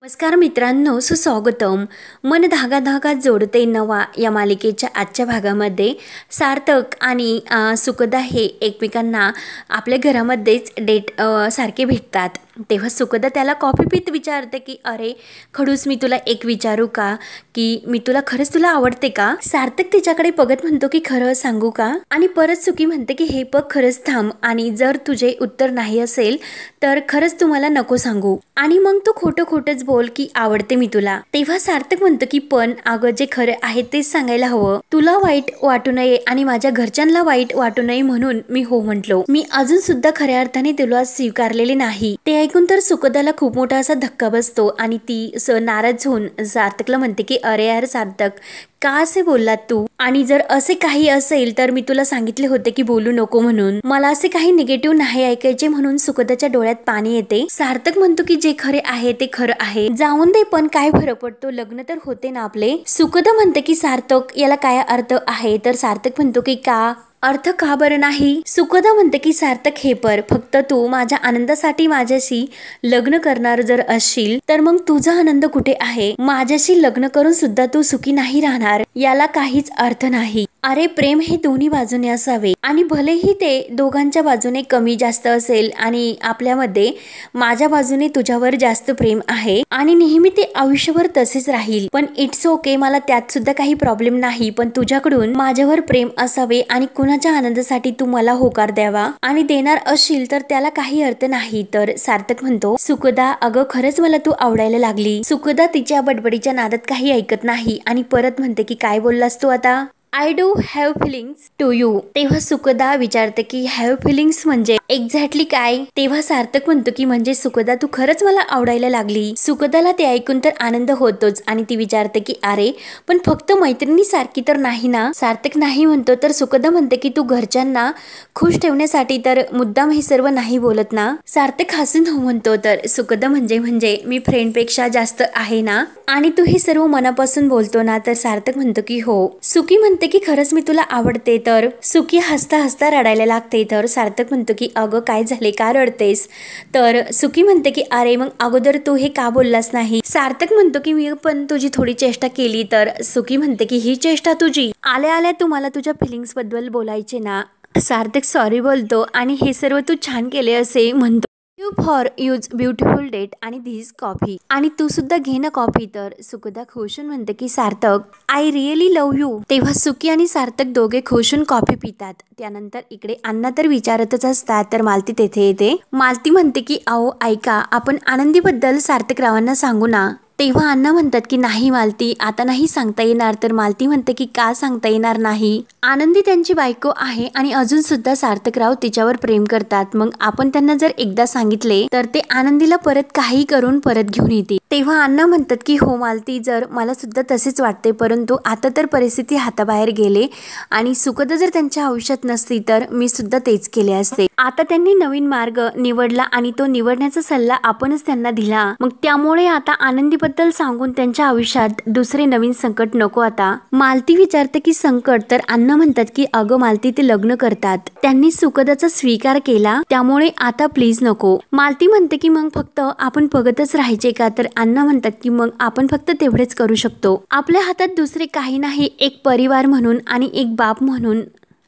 नमस्कार मित्रांनो, सुस्वागतम. मन धागा धागा जोडते नवा या मालिकेच्या आजच्या भागामध्ये सार्थक आणि सुखदा हे एकमेकांना आपल्या घरामध्येच सारखे भेटतात. तेव्हा सुखदा त्याला कॉफी पीत विचारते की अरे खडूस, मी तुला एक विचारू का की मी खरंच तुला आवडते का. सार्थक तिच्याकडे बघत म्हणतो की खरं सांगू का. आणि परत सुखी म्हणते की हे बघ, खरंच थांब, आणि जर तुझे उत्तर नाही असेल तर खरंच तू मला नको सांगू, आणि मग तू खोटं खोटंच बोल की आवडते मी तुला. तेव्हा सार्थक म्हणतो की पण अगं, जे खरं आहे तेच सांगायला हवं. तुला वाईट वाटू नये आणि माझ्या घरच्यांना वाईट वाटू नये म्हणून मी हो म्हटलो. मी अजून सुद्धा खऱ्या अर्थाने तुला स्वीकारलेले नाही. ते ऐकून तर सुखदाला खूप मोठा असा धक्का बसतो आणि ती नाराज होऊन सार्थकला म्हणते की अरे यार सार्थक, का असे बोललात तू, आणि जर असे काही असेल तर मी तुला सांगितले होते की बोलू नको म्हणून. मला असे काही निगेटिव्ह नाही ऐकायचे. म्हणून सुखदाच्या डोळ्यात पाणी येते. सार्थक म्हणतो की जे खरे आहे ते खरं आहे, जाऊन दे, पण काय फरक पडतो, लग्न तर होते ना आपले. सुखदा म्हणते की सार्थक, याला काय अर्थ आहे. तर सार्थक म्हणतो की का अर्थ का बरं नाही. सुखदा म्हणते की सार्थक, हे पर फक्त तू माझ्या आनंदासाठी माझ्याशी लग्न करणार जर असशील तर मग तुझा आनंद कुठे आहे. माझ्याशी लग्न करून सुद्धा तू सुखी नाही राहणार, याला काहीच अर्थ नाही. अरे प्रेम हे दोन्ही बाजूने असावे, आणि भलेही ते दोघांच्या बाजूने कमी जास्त असेल, आणि आपल्यामध्ये माझ्या बाजूने तुझ्यावर जास्त प्रेम आहे आणि नेहमी ते आयुष्यभर तसेच राहील, पण इट्स ओके, मला त्यात सुद्धा काही प्रॉब्लेम नाही. पण तुझ्याकडून माझ्यावर प्रेम असावे आणि कुणाच्या आनंदासाठी तू मला होकार द्यावा, आणि देणार असशील तर त्याला काही अर्थ नाही. तर सार्थक म्हणतो, सुखदा अगं, खरंच मला तू आवडायला लागली. सुखदा तिच्या बडबडीच्या नादात काही ऐकत नाही आणि परत म्हणते की काय बोललास तू आता. I do have feelings to you. तेव्हा सुखदा विचारते की हॅव फिलिंग्स म्हणजे एक्झॅक्टली काय. तेव्हा सार्थक म्हणतो की म्हणजे सुखदा, तू खरंच मला आवडायला लागली. सुखदाला ते ऐकून तर आनंद होतोच, आणि ती विचारते की अरे पण फक्त मैत्रिणी सारखी तर नाही ना. सार्थक नाही म्हणतो. तर सुखदा म्हणते की तू घरच्यांना खुश ठेवण्यासाठी तर मुद्दाम हे सर्व नाही बोलत ना. सार्थक हसून हो म्हणतो. तर सुखदा म्हणजे मी फ्रेंड पेक्षा जास्त आहे ना, आणि तू हे सर्व मनापासून बोलतो ना. तर सार्थक म्हणतो की हो. सुखी म्हणते की खरंच मी तुला आवडते. तर सुखी हसता हसता रडायला लागते. तर सार्थक म्हणतो की अगं काय झाले, का रडतेस. तर सुखी म्हणते की अरे मग अगोदर तू हे का बोललास नाही. सार्थक म्हणतो की मी पण तुझी थोडी चेष्टा केली. तर सुखी म्हणते की ही चेष्टा तुझी, आल्या आल्या तू मला तुझ्या फिलिंग्स बद्दल बोलायचे ना. सार्थक सॉरी बोलतो आणि हे सर्व तू छान केले असे म्हणतो. You for use beautiful date आणि धिस कॉफी, आणि तू सुद्धा घे ना कॉफी. तर सुखदा खुशून म्हणते की सार्थक, आय रिअली लव्ह यू. तेव्हा सुखी आणि सार्थक दोघे खुशून कॉफी पितात. त्यानंतर इकडे अण्णा तर विचारतच असतात. तर मालती तेथे येते. मालती म्हणते की अहो ऐका, आपण आनंदीबद्दल सार्थक रावांना सांगू ना. तेव्हा अण्णा म्हणतात की नाही मालती, आता नाही सांगता येणार. तर मालती म्हणते की का सांगता येणार नाही. आनंदी त्यांची बायको आहे आणि अजून सुद्धा सार्थकराव तिच्यावर प्रेम करतात. मग आपण त्यांना जर एकदा सांगितले तर ते आनंदीला परत काही करून परत घेऊन येते. तेव्हा अण्णा म्हणतात की हो मालती, जर मला सुद्धा तसेच वाटते, परंतु आता तर परिस्थिती हाताबाहेर गेले आणि सुखदा जर त्यांच्या आयुष्यात नसती तर मी सुद्धा तेच केले असते. आता त्यांनी नवीन मार्ग निवडला आणि तो निवडण्याचा सल्ला आपणच त्यांना दिला. मग त्यामुळे आता आनंदीबद्दल सांगून त्यांच्या आयुष्यात दुसरे नवीन संकट नको. आता मालती विचारते की संकट. तर अण्णा म्हणतात की अगं मालती, ते लग्न करतात, त्यांनी सुखदाचा स्वीकार केला, त्यामुळे आता प्लीज नको. मालती म्हणते की मग फक्त आपण बघतच राहायचे का. तर अण्णा म्हणतात की मग आपण फक्त तेवढेच करू शकतो. आपल्या हातात दुसरे काही नाही. एक परिवार म्हणून आणि एक बाप म्हणून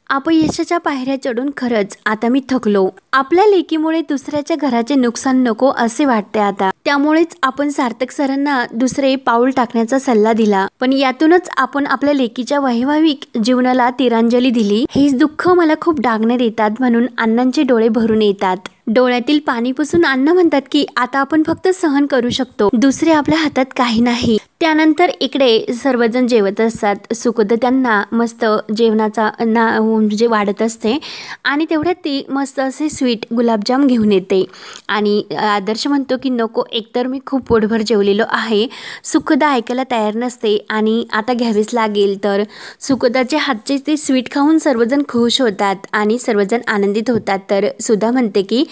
अपयशाच्या पायऱ्या चढून खरंच आता मी थकलो. आपल्या लेकीमुळे दुसऱ्याच्या घराचे नुकसान नको असे वाटते आता. त्यामुळेच आपण सार्थक सरांना दुसरे पाऊल टाकण्याचा सल्ला दिला, पण यातूनच आपण आपल्या लेकीच्या वैवाहिक जीवनाला तिरांजली दिली. हेच दुःख मला खूप डागण्यात येतात. म्हणून अण्णांचे डोळे भरून येतात. डोळ्यातील पाणी पुसून अण्णा म्हणतात की आता आपण फक्त सहन करू शकतो, दुसरे आपल्या हातात काही नाही. त्यानंतर इकडे सर्वजण जेवत असतात. सुखदा त्यांना मस्त जेवणाचा म्हणजे वाढत असते, आणि तेवढ्यात ती मस्त असे स्वीट गुलाबजाम घेऊन येते. आणि आदर्श म्हणतो की नको, एकतर मी खूप पोटभर जेवलेलो आहे. सुखदा ऐकायला तयार नसते आणि आता घ्यावीच लागेल. तर सुखदाचे हातचे ते स्वीट खाऊन सर्वजण खुश होतात आणि सर्वजण आनंदित होतात. तर सुधा म्हणते की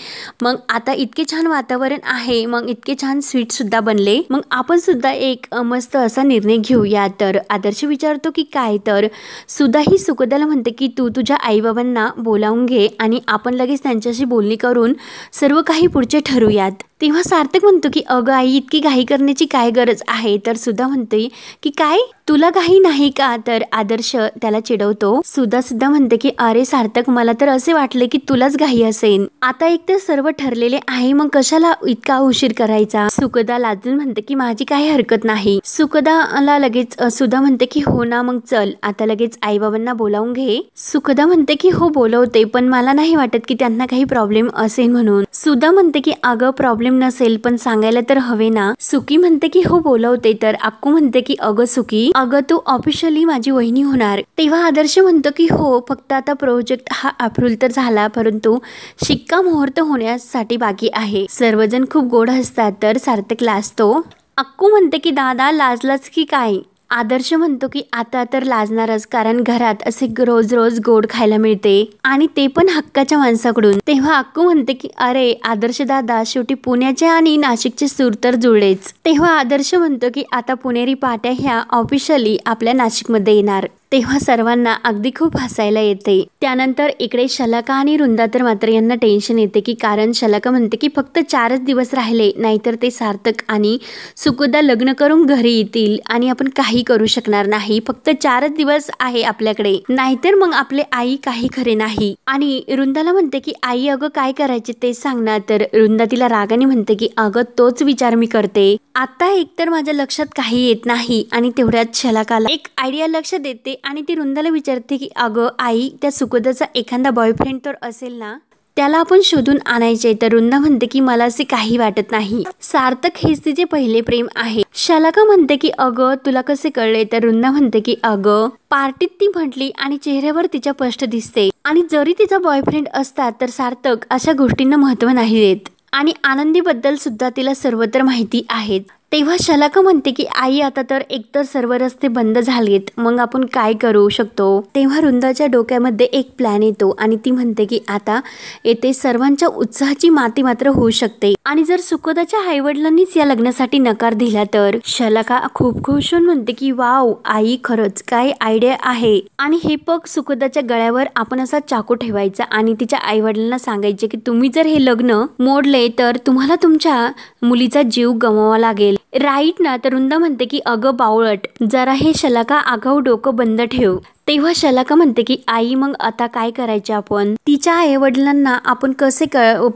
मग आता इतके छान वातावरण आहे, मग इतके छान स्वीट सुद्धा बनले, मग आपण सुद्धा एक मस्त असा निर्णय घेऊया. तर आदर्श विचारतो की काय. तर सुद्धा ही सुखदाला म्हणते की तू तुझ्या आईबाबांना बोलावून घे आणि आपण लगेच त्यांच्याशी बोलणी करून सर्व काही पुढचे ठरवूयात. तेव्हा सार्थक म्हणतो की अगं आई इतकी घाई करण्याची काय गरज आहे, तर सुधा म्हणते की काय तुला घाई नाही का, तर आदर्श त्याला चिडवतो. सुधा म्हणते की अरे सार्थक, मला तर असे वाटले की तुलाच घाई असेल. आता एक तर सर्व ठरलेले आहे, मग कशाला इतका उशीर करायचा. सुखदा लाजून म्हणते की माझी काही हरकत नाही. सुखदाला लगेच सुधा म्हणते की हो ना, मग चल आता लगेच आई बाबांना बोलावून घे. सुखदा म्हणते की हो बोलवते, पण मला नाही वाटत की त्यांना काही प्रॉब्लेम असेल म्हणून. सुधा म्हणते की अगं प्रॉब्लेम नसेल पण सांगायला तर हवे ना. सुकी म्हणते की हो बोलवते. तर अक्कू म्हणते की अगं सुकी, अगं तू ऑफिशियली माझी वहिनी होणार. तेव्हा आदर्श म्हणतो की हो, फक्त आता प्रोजेक्ट हा अप्रूव्ह तर झाला, परंतु शिक्का मुहूर्त होण्यासाठी बाकी आहे. सर्वजण खूप गोड हसतात. तर सार्थक लाजतो. अक्कू म्हणते की दादा लाजलाच की काय. आदर्श म्हणतो की आता तर लाजणारच, कारण घरात असे रोज रोज गोड खायला मिळते आणि ते पण हक्काच्या माणसाकडून. तेव्हा अक्कू म्हणते की अरे आदर्श दादा, शेवटी पुण्याचे आणि नाशिकचे सूर तर जुळलेच. तेव्हा आदर्श म्हणतो की आता पुणेरी पाट्या ह्या ऑफिशियली आपल्या नाशिकमध्ये येणार. तेव्हा सर्वांना अगदी खूप हसायला येते. त्यानंतर इकडे शलाका आणि वृंदा तर मात्र यांना टेन्शन येते की कारण शलाका म्हणते की फक्त 4च दिवस राहिले, नाहीतर ते सार्थक आणि सुखदा लग्न करून घरी येतील आणि आपण काही करू शकणार नाही. फक्त 4च दिवस आहे आपल्याकडे, नाहीतर मग आपले आई काही खरे नाही. आणि वृंदाला म्हणते की आई अगं काय करायचे ते सांग ना. तर वृंदा तिला रागाने म्हणते की अगं तोच विचार मी करते. आता एकतर माझ्या लक्षात काही येत नाही. आणि तेवढ्यात शलाकाला एक आयडिया लक्ष देते आणि ती वृंदाला विचारते की अगं आई, त्या सुखदाचा एखादा बॉयफ्रेंड तर असेल ना, त्याला आपण शोधून आणायचे. तर वृंदा म्हणते की मला असे काही वाटत नाही, सार्थक हेच तिचे पहिले प्रेम आहे. शलाका म्हणते की अगं तुला कसे कळले. तर वृंदा म्हणते की अगं पार्टीत ती म्हटली आणि चेहऱ्यावर तिच्या स्पष्ट दिसते. आणि जरी तिचा बॉयफ्रेंड असतात तर सार्थक अशा गोष्टींना महत्व नाही देत. आणि आनंदीबद्दल सुद्धा तिला सर्वत्र माहिती आहे. तेव्हा शलाका म्हणते की आई आता तर एकतर सर्व रस्ते बंद झालेत, मग आपण काय करू शकतो. तेव्हा वृंदाच्या डोक्यामध्ये एक प्लॅन येतो आणि ती म्हणते की आता येथे सर्वांच्या उत्साहाची माती मात्र होऊ शकते. आणि जर सुखदाच्या आईवडिलांनीच या लग्नासाठी नकार दिला तर. शलाका खूप खुश होऊन म्हणते की वाव आई, खरंच काय आयडिया आहे. आणि हे पग सुखदाच्या गळ्यावर आपण असा चाकू ठेवायचा आणि तिच्या आईवडिलांना सांगायचे की तुम्ही जर हे लग्न मोडले तर तुम्हाला तुमच्या मुलीचा जीव गमवावा लागेल. राईट ना. तर वृंदा म्हणते की अगं बावळट, जरा हे शलाका आगाऊ डोकं बंद ठेव. तेव्हा शलाका म्हणते की आई मग आता काय करायचे आपण. तिच्या आई वडिलांना आपण कसे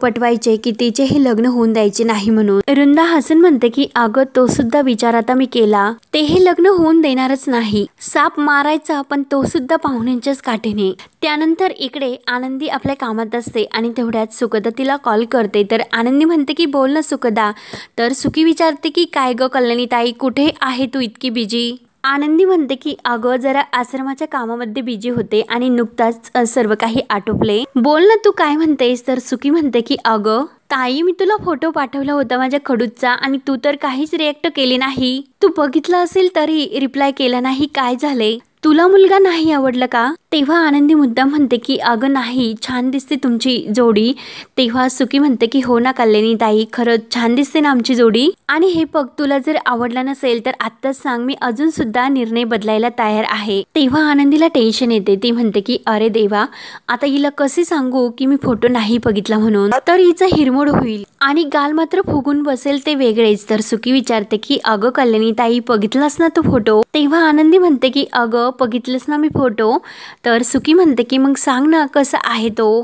पटवायचे की तिचे हे लग्न होऊन द्यायचे नाही म्हणून. वृंदा हसून म्हणते की अगं तो सुद्धा विचार आता मी केला, ते हे लग्न होऊन देणारच नाही. साप मारायचा पण तो सुद्धा पाहुण्यांच्याच काठीने. त्यानंतर इकडे आनंदी आपल्या कामात असते आणि तेवढ्यात सुखदा तिला कॉल करते. तर आनंदी म्हणते की बोल ना सुखदा. तर सुखी विचारते की काय ग कल्याणी ताई, कुठे आहे तू इतकी बिजी. आनंदी म्हणते की अगं जरा आश्रमाच्या कामामध्ये बिजी होते आणि नुकताच सर्व काही आटोपले. बोल ना तू काय म्हणतेस. तर सुखी म्हणते की अगं ताई, मी तुला फोटो पाठवला होता माझ्या खडूचा आणि तू तर काहीच रिएक्ट केली नाही. तू बघितला असेल तरी रिप्लाय केला नाही, काय झाले. तुला मुलगा नाही आवडला का. तेव्हा आनंदी मुद्दाम म्हणते की अगं नाही, छान दिसते तुमची जोडी. तेव्हा सुकी म्हणते की हो ना कल्याणी ताई, खरंच छान दिसते ना आमची जोडी. आणि हे बघ, तुला जर आवडला नसेल तर आत्ताच सांग, मी अजून सुद्धा निर्णय बदलायला तयार आहे. तेव्हा आनंदीला टेन्शन येते. ती म्हणते की अरे देवा, आता हिला कसे सांगू की मी फोटो नाही बघितला म्हणून, तर हिचा हिरमोड होईल आणि गाल मात्र फुगून बसेल ते वेगळेच. तर सुकी विचारते की अगं कल्याणी ताई, बघितलास ना तो फोटो. तेव्हा आनंदी म्हणते की अगं बघितलंस ना मी फोटो. तर सुकी म्हणते की मग सांग ना कसा आहे तो.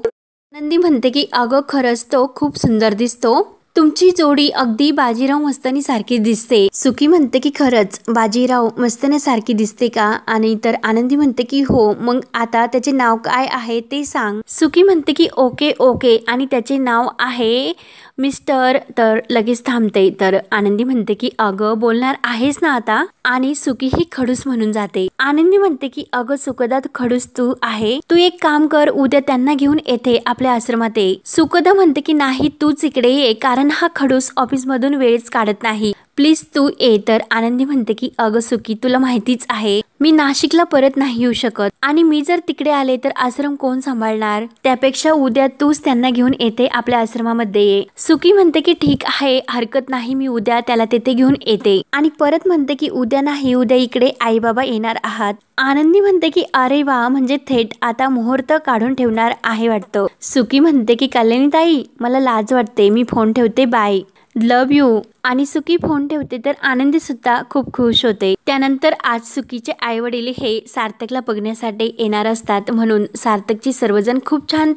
आनंदी म्हणते की अगं खरंच तो खूप सुंदर दिसतो, तुमची जोडी अगदी बाजीराव मस्तानी सारखी दिसते. सुकी म्हणते की खरंच बाजीराव मस्तानी सारखी दिसते का. आणि तर आनंदी म्हणते की हो, मग आता त्याचे नाव काय आहे ते सांग. सुकी म्हणते की ओके ओके, आणि त्याचे नाव आहे मिस्टर. तर लगेच थांबते. तर आनंदी म्हणते की अगं बोलणार आहेस ना आता. आणि सुकी ही खडूस म्हणून जाते. आनंदी म्हणते की अगं सुखदा खडूस तू आहे, तू एक काम कर, उद्या त्यांना घेऊन येथे आपल्या आश्रमात ये. सुखदा म्हणते की नाही, तूच इकडे ये, कारण हा खडूस ऑफिस मधून वेळच काढत नाही, प्लीज तू ये. तर आनंदी म्हणते की अगं सुकी, तुला माहितीच आहे मी नाशिकला परत नाही येऊ शकत, आणि मी जर तिकडे आले तर आश्रम कोण सांभाळणार. त्यापेक्षा उद्या तूच त्यांना घेऊन येते आपल्या आश्रमामध्ये ये. सुकी म्हणते की ठीक आहे, हरकत नाही, मी उद्या त्याला तेथे घेऊन येते. आणि परत म्हणते की उद्या नाही, उद्या इकडे आई बाबा येणार आहात. आनंदी म्हणते की अरे वा, म्हणजे थेट आता मुहूर्त काढून ठेवणार आहे वाटतं. सुकी म्हणते की कल्याणी ताई, मला लाज वाटते, मी फोन ठेवते, बाय. लव यू आणि सुकी फोन ठेवते तर आनंदी सुद्धा खूप खुश होते। त्यानंतर आज सुकीचे आई वडील हे सार्थकला बघण्यासाठी येणार असतात, म्हणून सार्थकची सर्वजण खूप छान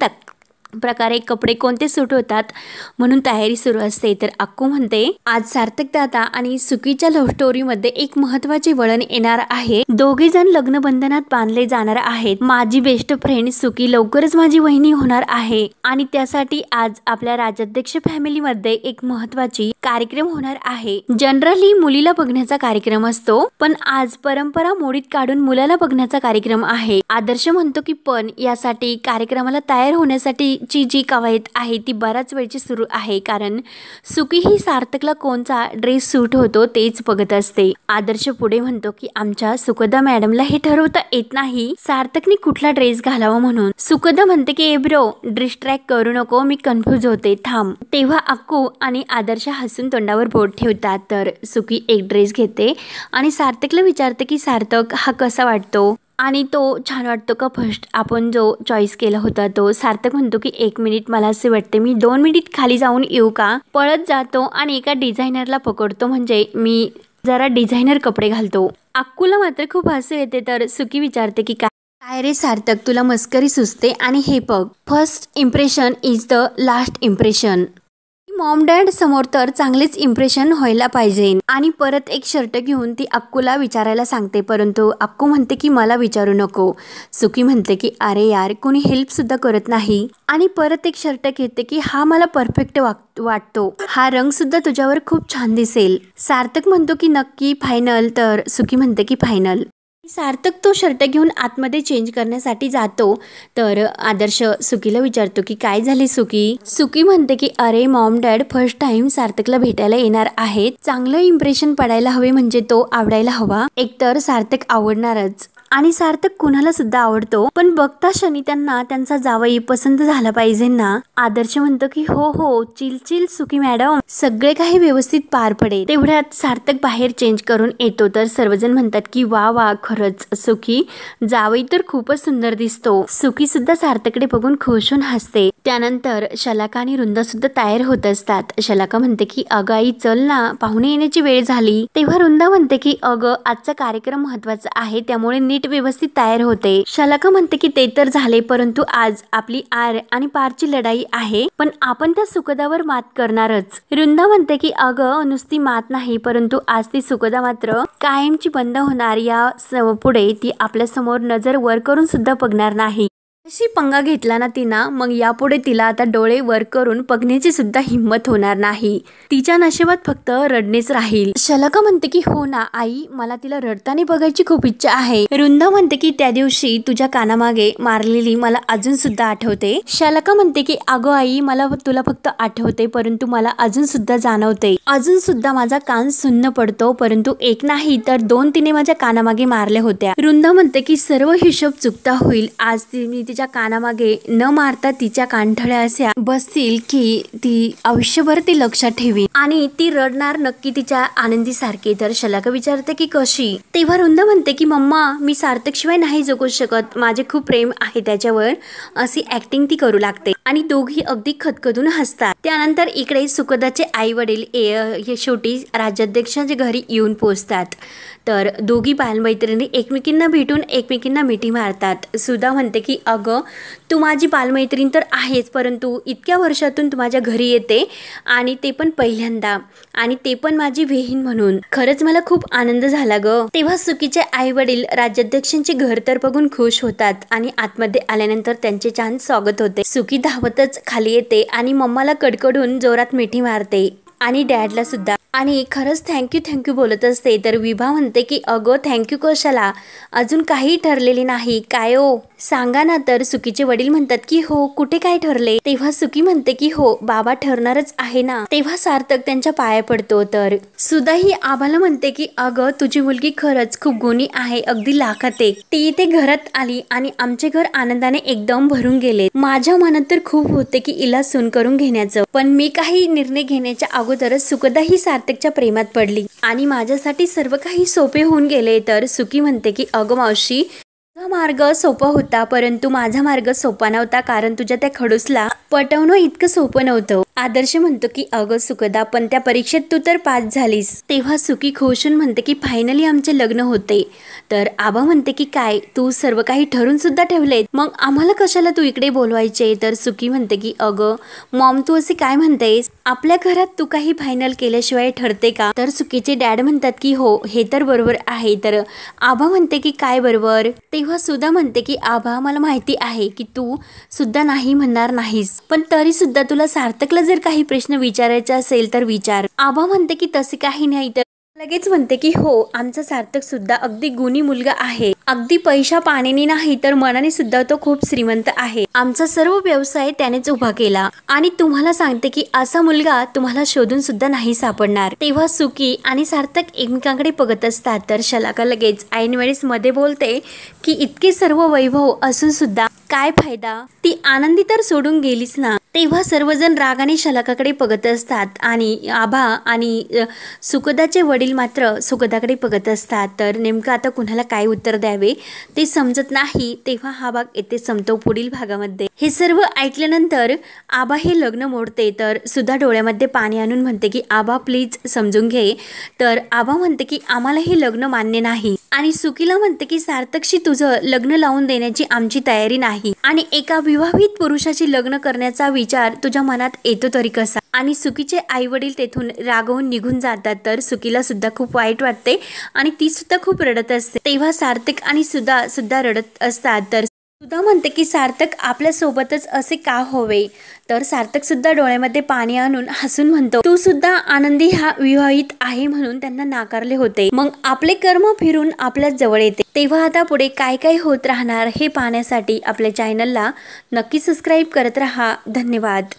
प्रकारे कपडे कोणते सूट होतात म्हणून तयारी सुरू असते। तर अक्कू म्हणते आज सार्थक दादा आणि सुकीच्या लव्ह स्टोरी मध्ये एक महत्त्वाचे वळण येणार आहे। दोघे जण लग्न बंधनात बांधले जाणार आहेत। माझी बेस्ट फ्रेंड सुकी लवकरच माझी वहिनी होणार आहे आणि त्यासाठी आज आपल्या राजाध्यक्ष फॅमिली मध्ये एक महत्त्वाची कार्यक्रम होणार आहे। जनरली मुलीला बघण्याचा कार्यक्रम असतो, पण आज परंपरा मोडीत काढून मुलाला बघण्याचा कार्यक्रम आहे। आदर्श म्हणतो की पण यासाठी कार्यक्रमाला तयार होण्यासाठी जी कवायत आहे ती बराच वेळची सुरू आहे, कारण सुकी ही सार्थकला कोणता ड्रेस सूट होतो तेच बघत असते। आदर्श पुढे म्हणतो की आमच्या सुकदा मॅडमला हे ठरवता येत नाही सार्थकने कुठला ड्रेस घालावा म्हणून। सुकदा म्हणते की ए ब्रो डिस्ट्रॅक्ट करू नको, मी कन्फ्यूज होते, थांब। तेव्हा अक्कू आणि आदर्श हसून तोंडावर बोट ठेवतात। तर सुकी एक ड्रेस घेते आणि सार्थकला विचारते की सार्थक हा कसा वाटतो आणि तो छान वाटतो का फर्स्ट आपण जो चॉईस केला होता तो। सार्थक म्हणतो की 1 मिनिट, मला असे वाटते मी 2 मिनिट खाली जाऊन येऊ का। पळत जातो आणि एका डिझायनरला पकडतो, म्हणजे मी जरा डिझायनर कपडे घालतो। अक्कूला मात्र खूप हसू येते। तर सुकी विचारते की काय रे सार्थक तुला मस्करी सुचते, आणि हे बघ first impression is the last impression. Maugham dad समोर तर चांगलेच इम्प्रेशन व्हायला पाहिजे। आणि परत एक शर्ट घेऊन ती अक्कूला विचारायला सांगते, परंतु अक्कू म्हणते की मला विचारू नको। सुकी म्हणते की अरे यार कोणी हेल्प सुद्धा करत नाही, आणि परत एक शर्ट घेते की हा मला परफेक्ट वाटतो, हा रंग सुद्धा तुझ्यावर खूप छान दिसेल। सार्थक म्हणतो की नक्की फायनल, तर सुकी म्हणते की फायनल। सार्थक तो शर्ट घेऊन आतमध्ये चेंज करण्यासाठी जातो। तर आदर्श सुकीला विचारतो की काय झाले सुकी। सुकी म्हणते की अरे मॉम डॅड फर्स्ट टाइम सार्थकला भेटायला येणार आहेत, चांगलं इम्प्रेशन पडायला हवे, म्हणजे तो आवडायला हवा। एकतर सार्थक आवडणारच आणि सार्थक कुणाला सुद्धा आवडतो, पण बघता क्षणी त्यांना त्यांचा जावई पसंत झाला पाहिजे ना। आदर्श म्हणतो की हो हो चिल चिल सुकी मॅडम, सगळे काही व्यवस्थित पार पडेल। तेवढ्यात सार्थक बाहेर चेंज करून येतो। तर सर्वजण म्हणतात की वा वा खरंच सुकी जावई तर खूपच सुंदर दिसतो। सुकी सुद्धा सार्थकडे बघून खुश होऊन हसते। त्यानंतर शलाका आणि वृंदा सुद्धा तयार होत असतात। शलाका म्हणते की अगं आई चल ना, पाहुणे येण्याची वेळ झाली। तेव्हा वृंदा म्हणते की अगं आजचा कार्यक्रम महत्त्वाचा आहे, त्यामुळे नीट व्यवस्थित तयार होते। शलाका म्हणते की ते तर झाले, परंतु आज आपली आर आणि पारची लढाई आहे, पण आपण त्या सुकदावर मात करणारच। वृंदा म्हणते की अगं नुसती मात नाही, परंतु आज ती सुकदा मात्र कायमची बंद होणार, या पुढे ती आपल्या समोर नजर वर करून सुद्धा बघणार नाही। अशी पंगा घेतला ना तिनं, मग यापुढे तिला आता डोळे वर करून बघण्याची सुद्धा हिंमत होणार नाही। तिच्या नशिबात फक्त रडणेच राहील। शलाका म्हणते की हो ना आई, मला तिला रडताना बघायची खूप इच्छा आहे। वृंदा म्हणते की त्या दिवशी तुझ्या कानामागे मारलेली मला अजून सुद्धा आठवते। शलाका म्हणते की अगं आई मला तुला फक्त आठवते, परंतु मला अजून सुद्धा जाणवते, अजून सुद्धा माझा कान सुन्न पडतो, परंतु एक नाही तर 2 तिने माझ्या कानामागे मारल्या होत्या। वृंदा म्हणते की सर्व हिशोब चुकता होईल, आज मी तिच्या कानामागे न मारता तिच्या कानठळ्या अशा बसतील की ती आयुष्यभर ती लक्षात ठेवी आणि ती रडणार नक्की तिच्या आनंदी सारखी। तर शलाका विचारते की कशी। तेव्हा वृंदा म्हणते की मम्मा मी सार्थक शिवाय नाही जगू शकत, माझे खूप प्रेम आहे त्याच्यावर, अशी ऍक्टिंग ती करू लागते आणि दोघी अगदी खदखदून हसतात। त्यानंतर इकडे सुकदाचे आई वडील हे शेवटी राज्याध्यक्षाच्या घरी येऊन पोहोचतात। तर दोघी बालमैत्रिणी एकमेकींना भेटून एकमेकींना मिठी मारतात। सुधा म्हणते की अगं तू माझी बालमैत्रीण तर आहेच, परंतु इतक्या वर्षातून तू माझ्या घरी येते आणि ते पण पहिल्यांदा, आणि ते पण माझी बहीण म्हणून, खरंच मला खूप आनंद झाला ग। तेव्हा सुकीचे आई वडील राज्याध्यक्षांचे घर तर बघून खुश होतात आणि आतमध्ये आल्यानंतर त्यांचे छान स्वागत होते। सुकी धावतच खाली येते आणि मम्माला कडकडून जोरात मिठी मारते आणि डॅडला सुद्धा, आणि खरंच थँक्यू बोलत असते। तर विभा म्हणते की अगं थँक्यू कशाला, अजून काही ठरलेले नाही काय ओ सांगा ना। तर सुकीचे वडील म्हणतात की हो कुठे काय ठरले। तेव्हा सुकी म्हणते की हो बाबा ठरणारच आहे ना। तेव्हा सार्थक त्यांच्या पाया पडतो। तर सुधा ही आभाला म्हणते की अगं तुझी मुलगी खरंच खूप गुणी आहे, अगदी लाखात एक। ती इथे घरात आली आणि आमचे घर आनंदाने एकदम भरून गेले। माझ्या मनात तर खूप होते की इला सून करून घेण्याचं, पण मी काही निर्णय घेण्याच्या अगोदरच सुकदा ही सार्थकच्या प्रेमात पडली आणि माझ्यासाठी सर्व काही सोपे होऊन गेले। तर सुकी म्हणते की अगं मावशी तुझा मार्ग सोपा होता, परंतु माझा मार्ग सोपा नव्हता, कारण तुझ्या त्या खडूसला पटवणं इतकं सोपं नव्हतं. आदर्श म्हणतो की अगं सुकदा, पण त्या परीक्षेत तू तर पास झालीस. तेव्हा सुकी खोशून म्हणते की फायनली आमचे लग्न होते. तर आबा म्हणते की काय, तू सर्व काही ठरून सुद्धा ठेवले, मग आम्हाला कशाला तू इकडे बोलवायचे. तर सुकी म्हणते की अगं मॉम, तू असे काय म्हणतेस, आपल्या घरात तू काही फायनल केल्याशिवाय ठरते का. तर सुकीचे डॅड म्हणतात की हो, हे तर बरोबर आहे. तर आबा म्हणते की काय बरोबर. तेव्हा सुद्धा म्हणते की आबा, मला माहिती आहे की तू सुद्धा नाही म्हणणार नाहीस, पण तरी सुद्धा तुला सार्थकला जर काही प्रश्न विचारायचा असेल तर विचार. आबा म्हणते की तसे काही नाही. तर लगेच म्हणते की हो, आमचा सार्थक सुद्धा अगदी गुणी मुलगा आहे, अगदी पैशा पाण्याने नाही तर मनाने सुद्धा तो खूप श्रीमंत आहे. आमचा सर्व व्यवसाय त्यानेच उभा केला आणि तुम्हाला सांगते की असा मुलगा तुम्हाला शोधून सुद्धा नाही सापडणार. तेव्हा सुकी आणि सार्थक एकमेकांकडे बघत असतात. तर शलाका लगेच ऐन वेळेस मध्ये बोलते की इतके सर्व वैभव असून सुद्धा काय फायदा, ती आनंदी तर सोडून गेलीच ना. तेव्हा सर्वजण रागाने शलाकाकडे बघत असतात आणि आभा आणि सुकदाचे वडील मात्र सुकदाकडे बघत असतात. तर नेमकं आता कुणाला काय उत्तर द्यावे ते समजत नाही. तेव्हा हा भाग येथे संपतो. पुढील भागामध्ये हे सर्व ऐकल्यानंतर आबा हे लग्न मोडते. तर सुद्धा डोळ्यामध्ये पाणी आणून म्हणते की आबा प्लीज समजून घे. तर आबा म्हणते की आम्हाला हे लग्न मान्य नाही, आणि सुकीला म्हणते की सार्थकशी तुझं लग्न लावून देण्याची आमची तयारी नाही, आणि एका विवाहित पुरुषाशी लग्न करण्याचा विचार तुझ्या मनात येतो तरी कसा. आणि सुकीचे आई वडील तेथून रागवून निघून जातात. तर सुकीला सुद्धा खूप वाईट वाटते आणि ती सुद्धा खूप रडत असते. तेव्हा सार्थक आणि सुद्धा रडत असतात. तर सुद्धा म्हणते की सार्थक आपल्या सोबतच असे का होवे. तर सार्थक सुद्धा डोळ्यामध्ये पाणी आणून हसून म्हणतो, तू सुद्धा आनंदी हा विवाहित आहे म्हणून त्यांना नाकारले होते, मग आपले कर्म फिरून आपल्या जवळ येते. तेव्हा आता पुढे काय काय होत राहणार हे पाहण्यासाठी आपल्या चॅनलला नक्की सबस्क्राईब करत राहा. धन्यवाद.